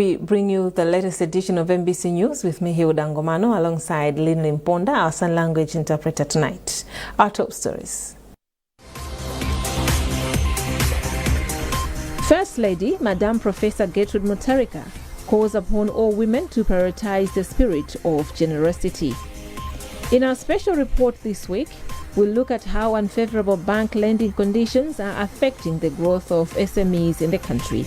We bring you the latest edition of MBC News with me, Hilda Ngomano, alongside Lynn Limponda, our sign language interpreter tonight. Our top stories. First Lady, Madam Professor Gertrude Mutharika, calls upon all women to prioritize the spirit of generosity. In our special report this week, we'll look at how unfavorable bank lending conditions are affecting the growth of SMEs in the country.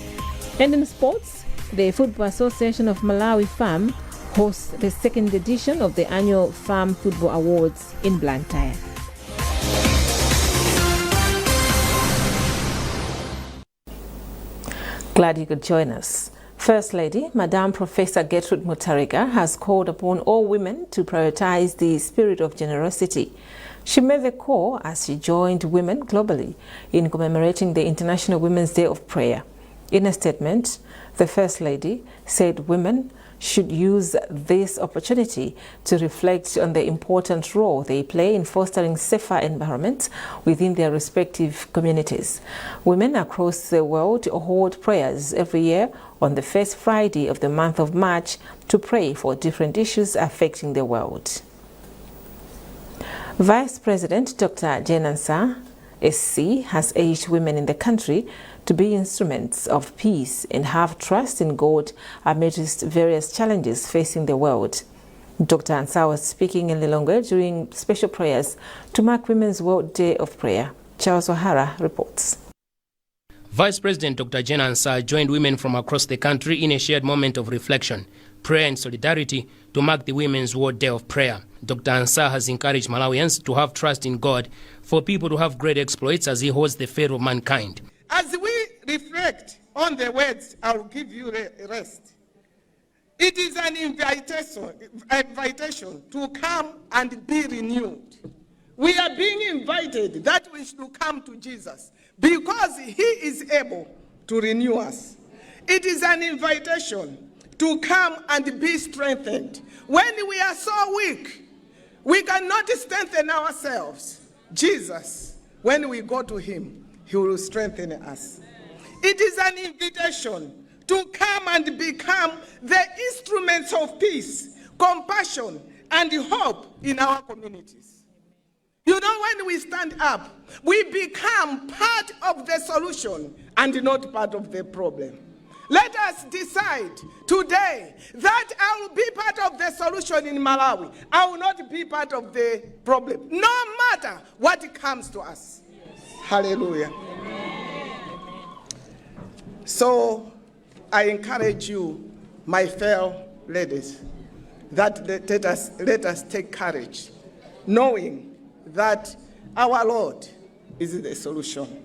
And in sports, the Football Association of Malawi FAM hosts the second edition of the annual FAM Football Awards in Blantyre. Glad you could join us. First Lady, Madam Professor Gertrude Mutharika, has called upon all women to prioritize the spirit of generosity. She made the call as she joined women globally in commemorating the International Women's Day of Prayer. In a statement, the First Lady said women should use this opportunity to reflect on the important role they play in fostering safer environments within their respective communities. Women across the world hold prayers every year on the first Friday of the month of March to pray for different issues affecting the world. Vice President Dr. Jenansa SC has urged women in the country to be instruments of peace and have trust in God amidst various challenges facing the world. Dr. Ansah was speaking in Lilongwe during special prayers to mark Women's World Day of Prayer. Charles O'Hara reports. Vice President Dr. Jen Ansah joined women from across the country in a shared moment of reflection, prayer and solidarity to mark the Women's World Day of Prayer. Dr. Ansah has encouraged Malawians to have trust in God, for people to have great exploits as he holds the fate of mankind. As we reflect on the words, I'll give you rest, it is an invitation to come and be renewed. We are being invited that we should come to Jesus because he is able to renew us. It is an invitation to come and be strengthened. When we are so weak, we cannot strengthen ourselves. Jesus, when we go to him, he will strengthen us. It is an invitation to come and become the instruments of peace, compassion, and hope in our communities. You know, when we stand up, we become part of the solution and not part of the problem. Let us decide today that I will be part of the solution in Malawi. I will not be part of the problem, no matter what comes to us. Yes. Hallelujah. Amen. So I encourage you, my fellow ladies, that let us take courage, knowing that our Lord is the solution.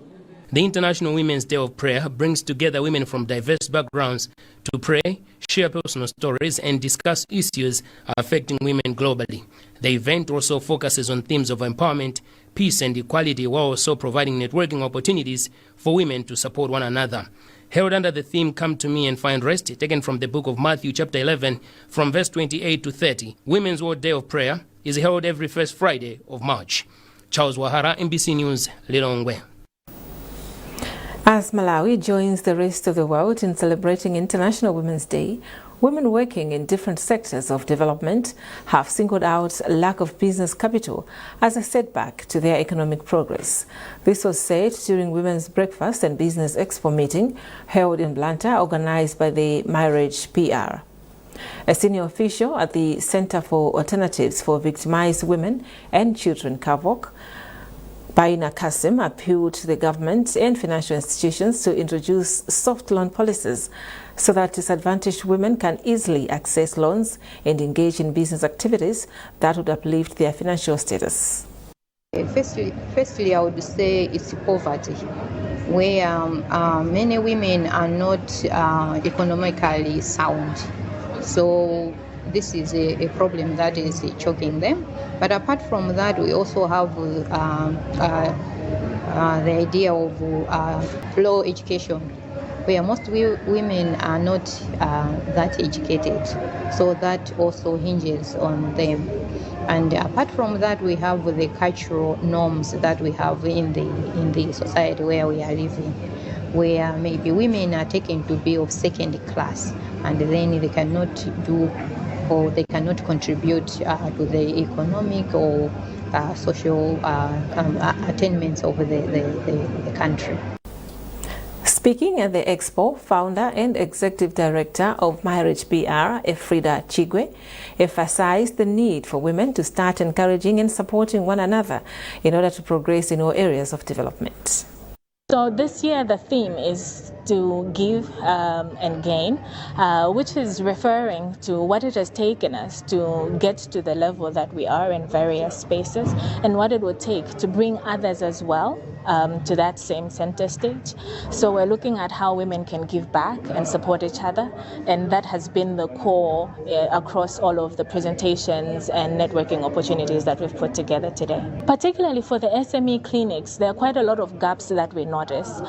The International Women's Day of Prayer brings together women from diverse backgrounds to pray, share personal stories, and discuss issues affecting women globally. The event also focuses on themes of empowerment, peace, and equality, while also providing networking opportunities for women to support one another. Held under the theme, Come to Me and Find Rest, taken from the book of Matthew chapter 11, from verse 28 to 30, Women's World Day of Prayer is held every first Friday of March. Charles Wahara, MBC News, Lilongwe. As Malawi joins the rest of the world in celebrating International Women's Day, women working in different sectors of development have singled out lack of business capital as a setback to their economic progress. This was said during Women's Breakfast and Business Expo meeting held in Blantyre, organized by the Marriage PR. A senior official at the Center for Alternatives for Victimized Women and Children, CAVOC, Baina Kasim, appealed to the government and financial institutions to introduce soft loan policies so that disadvantaged women can easily access loans and engage in business activities that would uplift their financial status. Firstly, I would say it's poverty, where many women are not economically sound. So this is a problem that is choking them. But apart from that, we also have the idea of low education, where most women are not that educated. So that also hinges on them. And apart from that, we have the cultural norms that we have in the society where we are living, where maybe women are taken to be of second class, and then they cannot do or they cannot contribute to the economic or social attainments of the country. Speaking at the expo, founder and executive director of Marriage PR, Efrida Chigwe, emphasized the need for women to start encouraging and supporting one another in order to progress in all areas of development. So this year the theme is to give and gain, which is referring to what it has taken us to get to the level that we are in various spaces and what it would take to bring others as well to that same center stage. So we're looking at how women can give back and support each other, and that has been the core across all of the presentations and networking opportunities that we've put together today. Particularly for the SME clinics, there are quite a lot of gaps that we notice.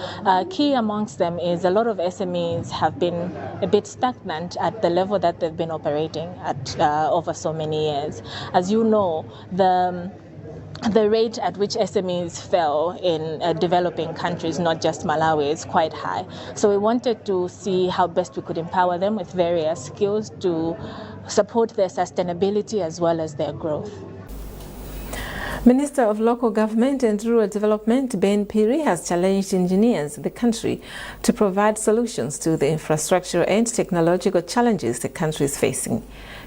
Key amongst them is a lot of SMEs have been a bit stagnant at the level that they've been operating at over so many years. As you know, the rate at which SMEs fell in developing countries, not just Malawi, is quite high. So we wanted to see how best we could empower them with various skills to support their sustainability as well as their growth. Minister of Local Government and Rural Development Ben Piri has challenged engineers in the country to provide solutions to the infrastructure and technological challenges the country is facing.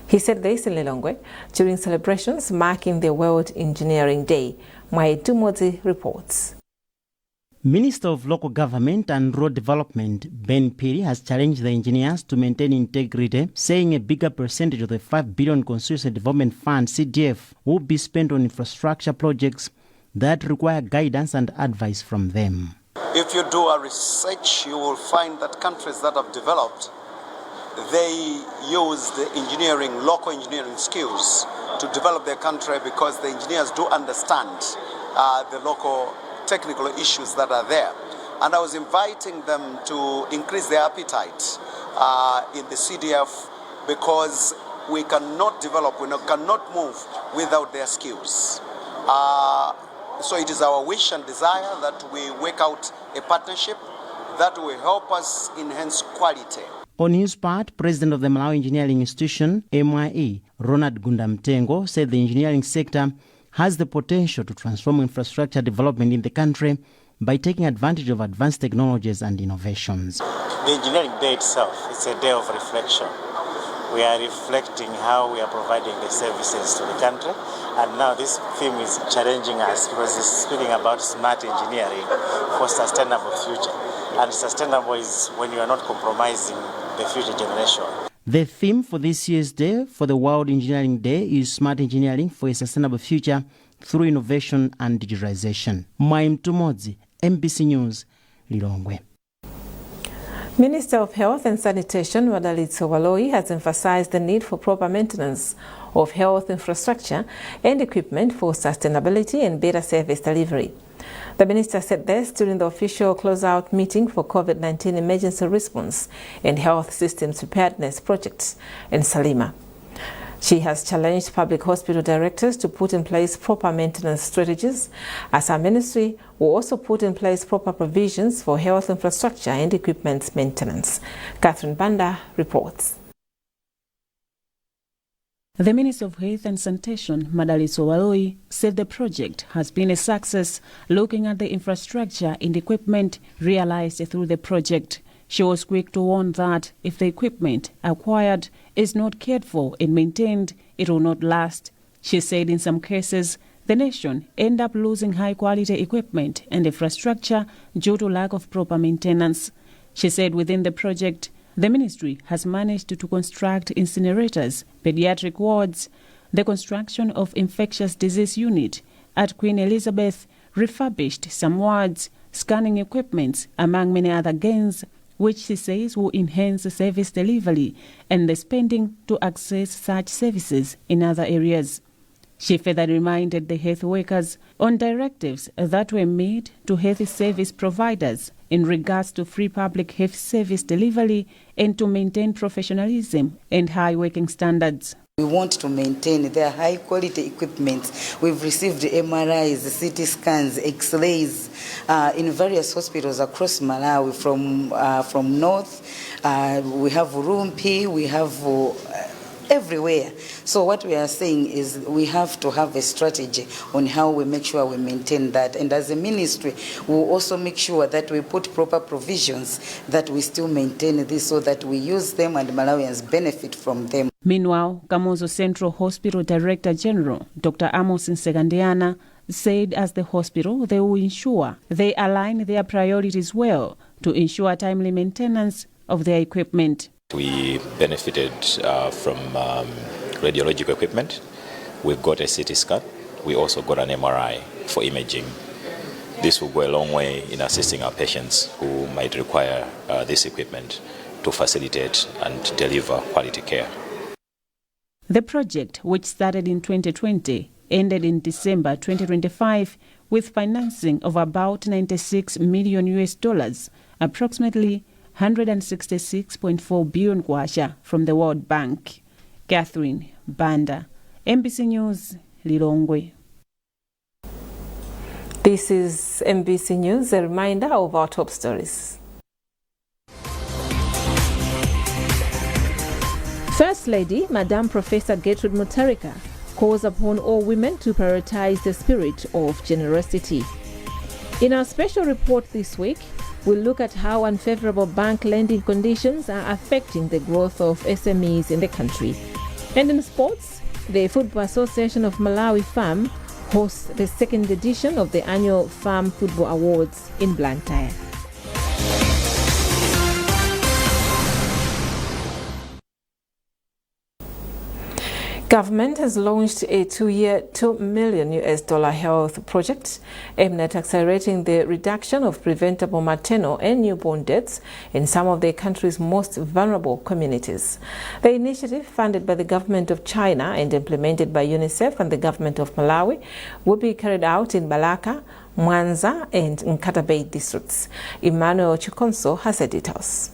He said this in Lilongwe during celebrations marking the World Engineering Day. Mwaitumozi reports. Minister of Local Government and Rural Development Ben Piri has challenged the engineers to maintain integrity, saying a bigger percentage of the 5 billion Constituency Development Fund CDF will be spent on infrastructure projects that require guidance and advice from them. If you do a research, you will find that countries that have developed, they use the local engineering skills to develop their country because the engineers do understand the local technical issues that are there. And I was inviting them to increase their appetite in the CDF because we cannot develop, we cannot move without their skills. So it is our wish and desire that we work out a partnership that will help us enhance quality. On his part, President of the Malawi Engineering Institution, MIE, Ronald Gundamtengo, said the engineering sector has the potential to transform infrastructure development in the country by taking advantage of advanced technologies and innovations. The Engineering Day itself is a day of reflection. We are reflecting how we are providing the services to the country, and now this theme is challenging us because it's speaking about smart engineering for sustainable future. And sustainable is when you are not compromising the future generation. The theme for this year's day for the World Engineering Day is Smart Engineering for a Sustainable Future through Innovation and Digitalization. Mwaitumozi, MBC News, Lilongwe. Minister of Health and Sanitation, Madzulo Waloi, has emphasized the need for proper maintenance of health infrastructure and equipment for sustainability and better service delivery. The minister said this during the official closeout meeting for COVID-19 emergency response and health systems preparedness projects in Salima. She has challenged public hospital directors to put in place proper maintenance strategies, as her ministry will also put in place proper provisions for health infrastructure and equipment maintenance. Catherine Banda reports. The Minister of Health and Sanitation, Madzulo Waloi, said the project has been a success, looking at the infrastructure and equipment realized through the project. She was quick to warn that if the equipment acquired is not cared for and maintained, it will not last. She said in some cases, the nation end up losing high-quality equipment and infrastructure due to lack of proper maintenance. She said within the project, the ministry has managed to construct incinerators, pediatric wards, the construction of infectious disease unit at Queen Elizabeth, refurbished some wards, scanning equipment, among many other gains, which she says will enhance the service delivery and the spending to access such services in other areas. She further reminded the health workers on directives that were made to health service providers in regards to free public health service delivery and to maintain professionalism and high working standards. We want to maintain their high quality equipment. We've received MRIs, CT scans, X-rays in various hospitals across Malawi from north. We have Rumpi, we have everywhere. So what we are saying is we have to have a strategy on how we make sure we maintain that. And as a ministry, we'll also make sure that we put proper provisions that we still maintain this so that we use them and Malawians benefit from them. Meanwhile, Kamuzu Central Hospital Director General Dr. Amos Nsegandiana said as the hospital, they will ensure they align their priorities well to ensure timely maintenance of their equipment. We benefited from radiological equipment. We've got a CT scan. We also got an MRI for imaging. This will go a long way in assisting our patients who might require this equipment to facilitate and deliver quality care. The project, which started in 2020, ended in December 2025 with financing of about $96 million, approximately 166.4 billion kwacha from the World Bank. Catherine Banda, MBC News, Lilongwe. This is MBC News, a reminder of our top stories. First Lady, Madam Professor Gertrude Mutharika, calls upon all women to prioritize the spirit of generosity. In our special report this week, we'll look at how unfavorable bank lending conditions are affecting the growth of SMEs in the country. And in sports, the Football Association of Malawi FAM hosts the second edition of the annual FAM Football Awards in Blantyre. Government has launched a 2-year, $2 million health project aimed at accelerating the reduction of preventable maternal and newborn deaths in some of the country's most vulnerable communities. The initiative, funded by the government of China and implemented by UNICEF and the government of Malawi, will be carried out in Balaka, Mwanza and Nkatabe districts. Emmanuel Chikonso has the details.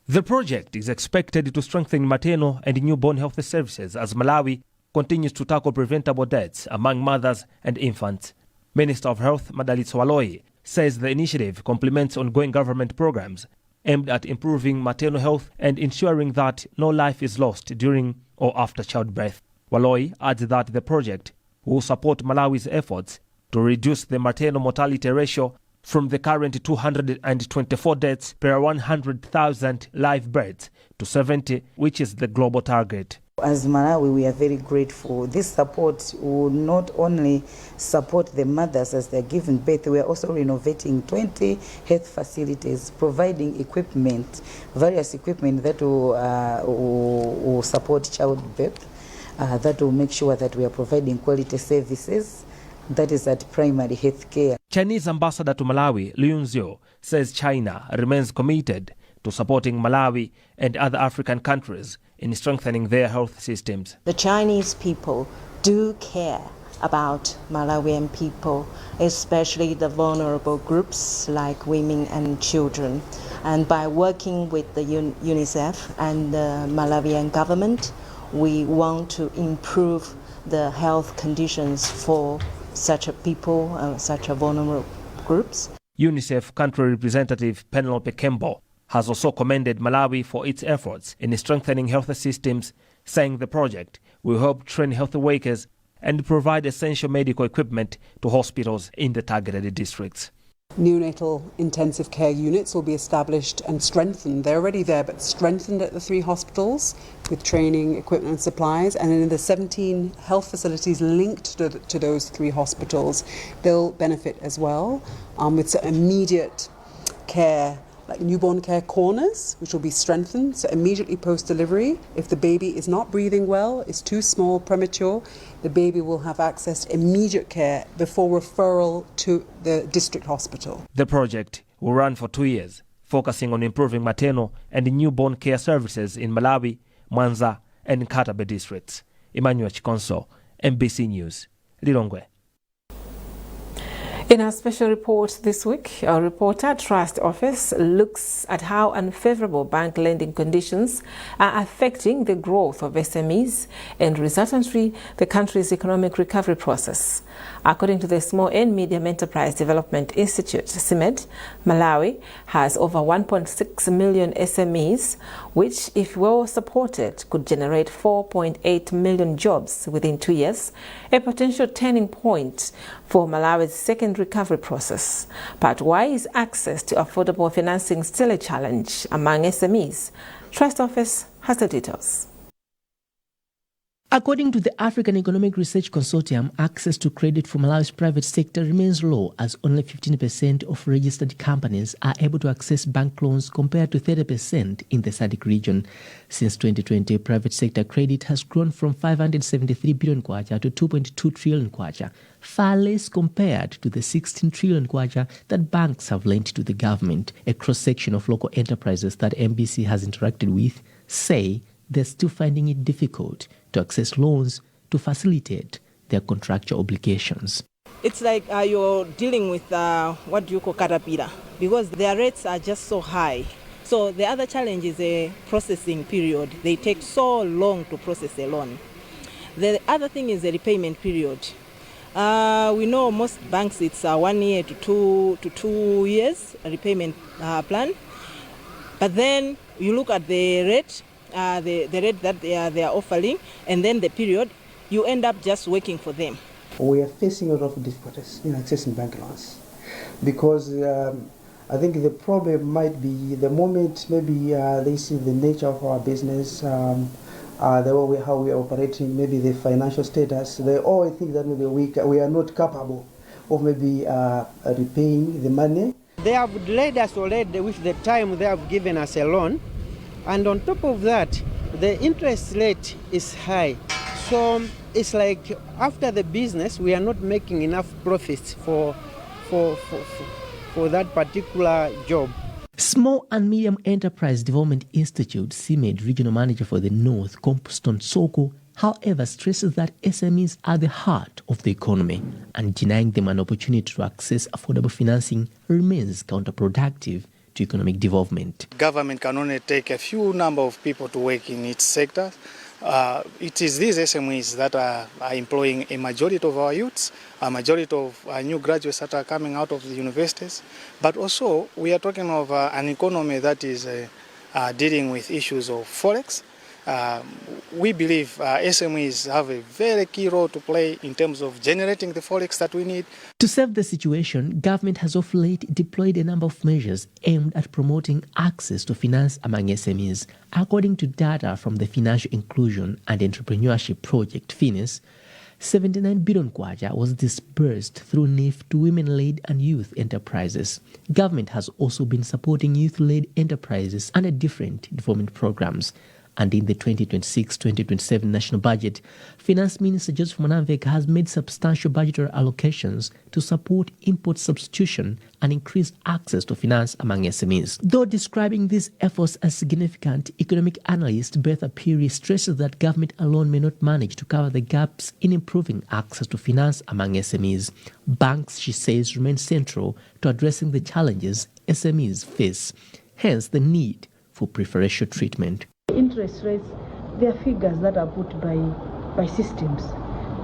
The project is expected to strengthen maternal and newborn health services as Malawi continues to tackle preventable deaths among mothers and infants. Minister of Health Madzulo says the initiative complements ongoing government programs aimed at improving maternal health and ensuring that no life is lost during or after childbirth. Waloi adds that the project will support Malawi's efforts to reduce the maternal mortality ratio from the current 224 deaths per 100,000 live births to 70, which is the global target. As Malawi, we are very grateful. This support will not only support the mothers as they're giving birth, we are also renovating 20 health facilities, providing equipment, various equipment that will support childbirth, that will make sure that we are providing quality services. That is at primary health care. Chinese ambassador to Malawi, Liu Nzio, says China remains committed to supporting Malawi and other African countries in strengthening their health systems. The Chinese people do care about Malawian people, especially the vulnerable groups like women and children. And by working with the UNICEF and the Malawian government, we want to improve the health conditions for such a people, such a vulnerable groups. UNICEF country representative Penelope Kembo has also commended Malawi for its efforts in strengthening health systems, saying the project will help train health workers and provide essential medical equipment to hospitals in the targeted districts. Neonatal intensive care units will be established and strengthened. They're already there, but strengthened at the 3 hospitals with training, equipment and supplies. And in the 17 health facilities linked to those 3 hospitals, they'll benefit as well with some immediate care, like newborn care corners, which will be strengthened. So immediately post-delivery, if the baby is not breathing well, is too small, premature, the baby will have access to immediate care before referral to the district hospital. The project will run for 2 years, focusing on improving maternal and newborn care services in Malawi, Mwanza and Nkatabe districts. Emmanuel Chikonso, MBC News, Lilongwe. In our special report this week, our reporter Trust Office looks at how unfavorable bank lending conditions are affecting the growth of SMEs and resultantly the country's economic recovery process. According to the Small and Medium Enterprise Development Institute, CIMED, Malawi has over 1.6 million SMEs, which, if well supported, could generate 4.8 million jobs within 2 years, a potential turning point for Malawi's second recovery process. But why is access to affordable financing still a challenge among SMEs? Trust Office has the details. According to the African Economic Research Consortium, access to credit for Malawi's private sector remains low, as only 15% of registered companies are able to access bank loans compared to 30% in the SADC region. Since 2020, private sector credit has grown from 573 billion kwacha to 2.2 trillion kwacha, far less compared to the 16 trillion kwacha that banks have lent to the government. A cross-section of local enterprises that MBC has interacted with say they're still finding it difficult to access loans to facilitate their contractual obligations. It's like you're dealing with what do you call caterpillar, because their rates are just so high. So the other challenge is a processing period. They take so long to process a loan. The other thing is the repayment period. We know most banks it's 1 year to 2 years a repayment plan. But then you look at the rate, the rate that they are offering, and then the period, you end up just working for them. We are facing a lot of difficulties in accessing bank loans because I think the problem might be the moment maybe they see the nature of our business, the way how we are operating, maybe the financial status, they always think that maybe we are not capable of maybe repaying the money. They have delayed us already with the time they have given us a loan. And on top of that, the interest rate is high. So it's like after the business, we are not making enough profits for that particular job. Small and Medium Enterprise Development Institute, CIMED Regional Manager for the North, Compston Soko, however, stresses that SMEs are the heart of the economy, and denying them an opportunity to access affordable financing remains counterproductive to economic development. Government can only take a few number of people to work in its sector. It is these SMEs that are employing a majority of our youths, a majority of new graduates that are coming out of the universities. But also we are talking of an economy that is dealing with issues of forex. We believe SMEs have a very key role to play in terms of generating the forex that we need. To serve the situation, government has of late deployed a number of measures aimed at promoting access to finance among SMEs. According to data from the Financial Inclusion and Entrepreneurship Project, FINIS, 79 billion kwacha was disbursed through NIF to women-led and youth enterprises. Government has also been supporting youth-led enterprises under different development programs. And in the 2026-2027 national budget, Finance Minister Joseph Mwanamveka has made substantial budgetary allocations to support import substitution and increase access to finance among SMEs. Though describing these efforts as significant, economic analyst Bertha Piri stresses that government alone may not manage to cover the gaps in improving access to finance among SMEs. Banks, she says, remain central to addressing the challenges SMEs face, hence the need for preferential treatment. Interest rates, they are figures that are put by systems.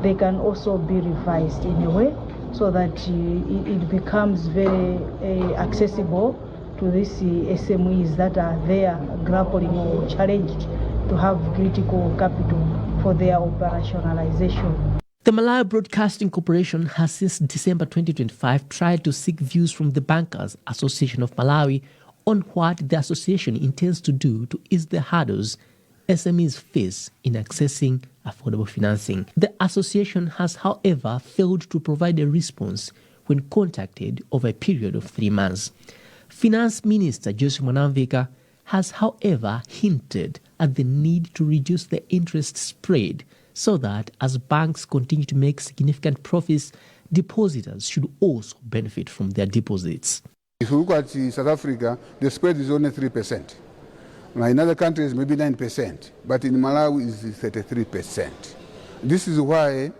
They can also be revised in a way so that it becomes very accessible to these SMEs that are there grappling or challenged to have critical capital for their operationalization. The Malawi Broadcasting Corporation has since December 2025 tried to seek views from the Bankers Association of Malawi on what the association intends to do to ease the hurdles SMEs face in accessing affordable financing. The association has, however, failed to provide a response when contacted over a period of 3 months. Finance Minister Joseph Mwanamveka has, however, hinted at the need to reduce the interest spread so that as banks continue to make significant profits, depositors should also benefit from their deposits. If you look at South Africa, the spread is only 3%. Now in other countries, maybe 9%, but in Malawi, it's 33%. This is why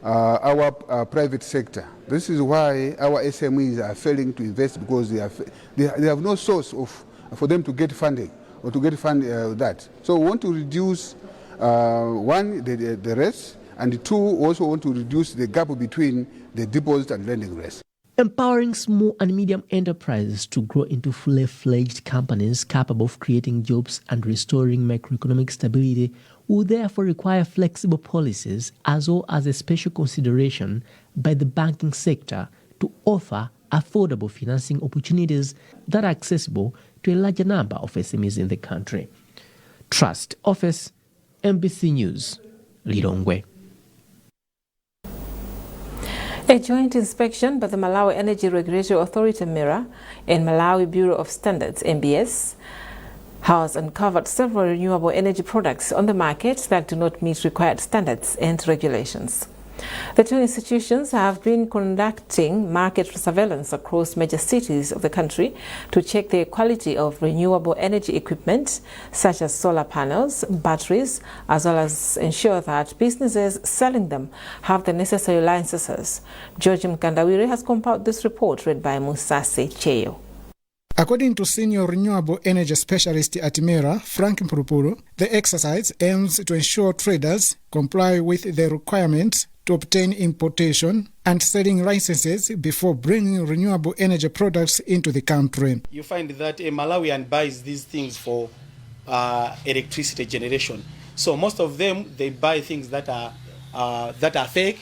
our private sector. This is why our SMEs are failing to invest, because they have no source for them to get funding or to get that. So we want to reduce, one, the rates, and two, also want to reduce the gap between the deposit and lending rates. Empowering small and medium enterprises to grow into fully-fledged companies capable of creating jobs and restoring macroeconomic stability will therefore require flexible policies as well as a special consideration by the banking sector to offer affordable financing opportunities that are accessible to a larger number of SMEs in the country. Trust Office, MBC News, Lilongwe. A joint inspection by the Malawi Energy Regulatory Authority (MERA) and Malawi Bureau of Standards (MBS) has uncovered several renewable energy products on the market that do not meet required standards and regulations. The two institutions have been conducting market surveillance across major cities of the country to check the quality of renewable energy equipment such as solar panels, batteries, as well as ensure that businesses selling them have the necessary licenses. George Mkandawire has compiled this report read by Musase Cheyo. According to senior renewable energy specialist at MERA, Frank Mpurupuru, the exercise aims to ensure traders comply with the requirements to obtain importation and selling licenses before bringing renewable energy products into the country. You find that a Malawian buys these things for electricity generation. So most of them, they buy things that are fake,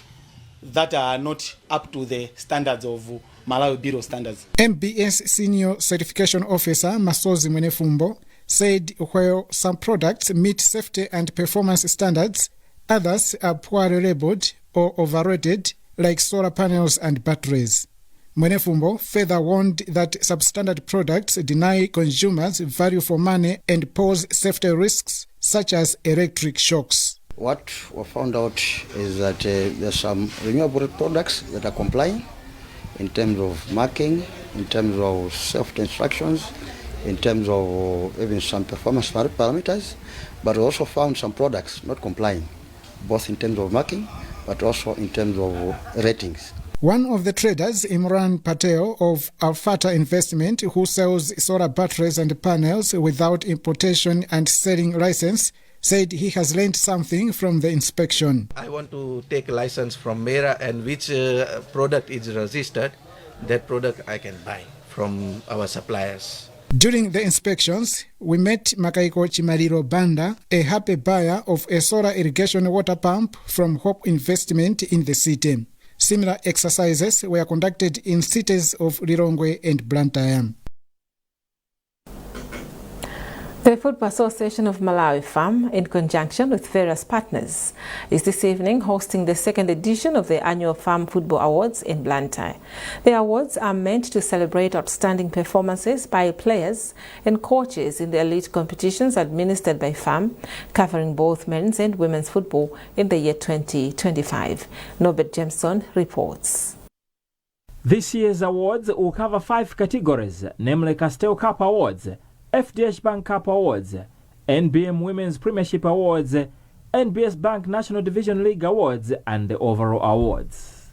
that are not up to the standards of Malawi Bureau standards. MBS Senior Certification Officer Masozi Mwenefumbo said while some products meet safety and performance standards, others are poorly labeled or overrated, like solar panels and batteries. Mwenefumbo further warned that substandard products deny consumers value for money and pose safety risks such as electric shocks. What we found out is that there are some renewable products that are complying in terms of marking, in terms of safety instructions, in terms of even some performance parameters, but we also found some products not complying, both in terms of marking, but also in terms of ratings. One of the traders, Imran Patel of Alfata Investment, who sells solar batteries and panels without importation and selling license, said he has learned something from the inspection. I want to take a license from MERA, and which product is registered, that product I can buy from our suppliers. During the inspections, we met Makaiko Chimariro Banda, a happy buyer of a solar irrigation water pump from Hope Investment in the city. Similar exercises were conducted in cities of Lilongwe and Blantyre. The Football Association of Malawi FAM, in conjunction with various partners, is this evening hosting the second edition of the annual FAM Football Awards in Blantyre. The awards are meant to celebrate outstanding performances by players and coaches in the elite competitions administered by FAM, covering both men's and women's football in the year 2025. Norbert Jameson reports. This year's awards will cover 5 categories, namely Castel Cup Awards, FDH Bank Cup Awards, NBM Women's Premiership Awards, NBS Bank National Division League Awards, and the overall awards.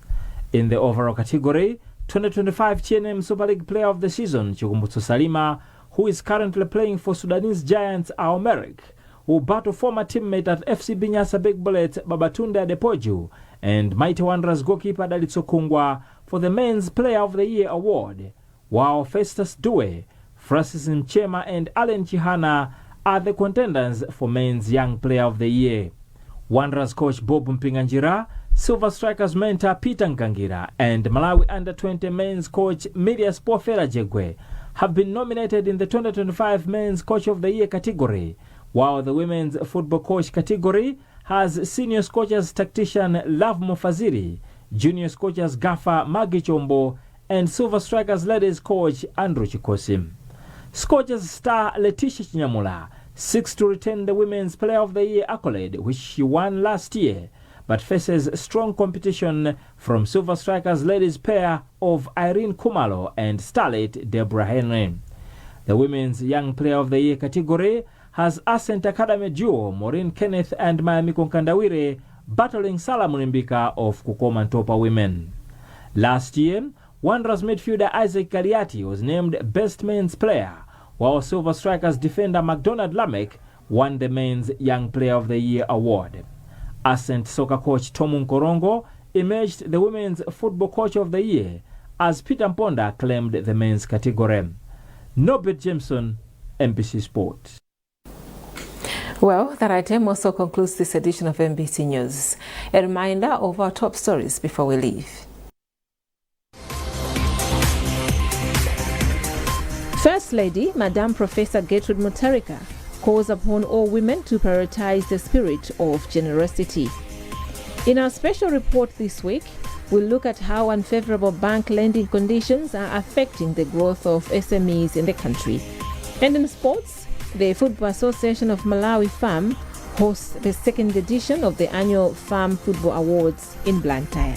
In the overall category, 2025 TNM Super League Player of the Season, Chikumbutsu Salima, who is currently playing for Sudanese giants Al Merrikh, will battle former teammate at FC Binyasa Big Bullets Babatunde Adepoju and Mighty Wanderers goalkeeper Dalitso Kungwa for the Men's Player of the Year award, while Festus Due, Francis Mchema and Allen Chihana are the contenders for Men's Young Player of the Year. Wanderers coach Bob Mpinganjira, Silver Strikers mentor Peter Nkangira, and Malawi Under-20 men's coach Media Sport Fela Jegwe have been nominated in the 2025 Men's Coach of the Year category, while the Women's Football Coach category has Senior Coaches Tactician Love Mofaziri, Junior Coaches Gaffa Magi Chombo, and Silver Strikers Ladies Coach Andrew Chikosim. Scorchers star Letitia Chinyamula seeks to retain the Women's Player of the Year accolade, which she won last year, but faces strong competition from Silver Strikers ladies pair of Irene Kumalo and starlet Deborah Henry. The Women's Young Player of the Year category has Ascent Academy duo Maureen Kenneth and Mayamiko Nkandawire, battling Salah Murimbika of Kukoma Ntopa women. Last year, Wanderers midfielder Isaac Galiati was named Best Men's Player, while Silver Strikers defender McDonald Lamek won the Men's Young Player of the Year award. Ascent soccer coach Tomu Nkorongo emerged the Women's Football Coach of the Year, as Peter Mponda claimed the men's category. Norbert Jameson, NBC Sport. Well, that item also concludes this edition of NBC News. A reminder of our top stories before we leave. First Lady, Madam Professor Gertrude Mutarika, calls upon all women to prioritize the spirit of generosity. In our special report this week, we'll look at how unfavorable bank lending conditions are affecting the growth of SMEs in the country. And in sports, the Football Association of Malawi FAM hosts the second edition of the annual FAM Football Awards in Blantyre.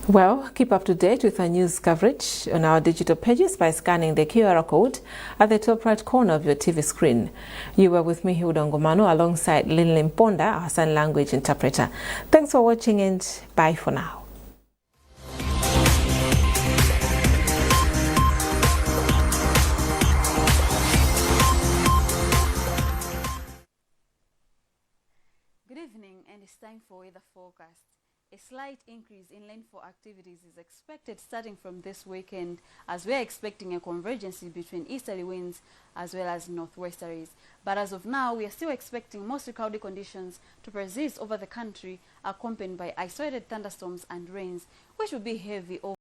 Well, keep up to date with our news coverage on our digital pages by scanning the QR code at the top right corner of your TV screen. You were with me, Hilda Ngomano, alongside Linlin Ponda, our sign language interpreter. Thanks for watching and bye for now. Good evening, and it's time for weather forecast. A slight increase in rainfall activities is expected starting from this weekend, as we are expecting a convergence between easterly winds as well as northwesterlies. But as of now, we are still expecting mostly cloudy conditions to persist over the country, accompanied by isolated thunderstorms and rains, which will be heavy over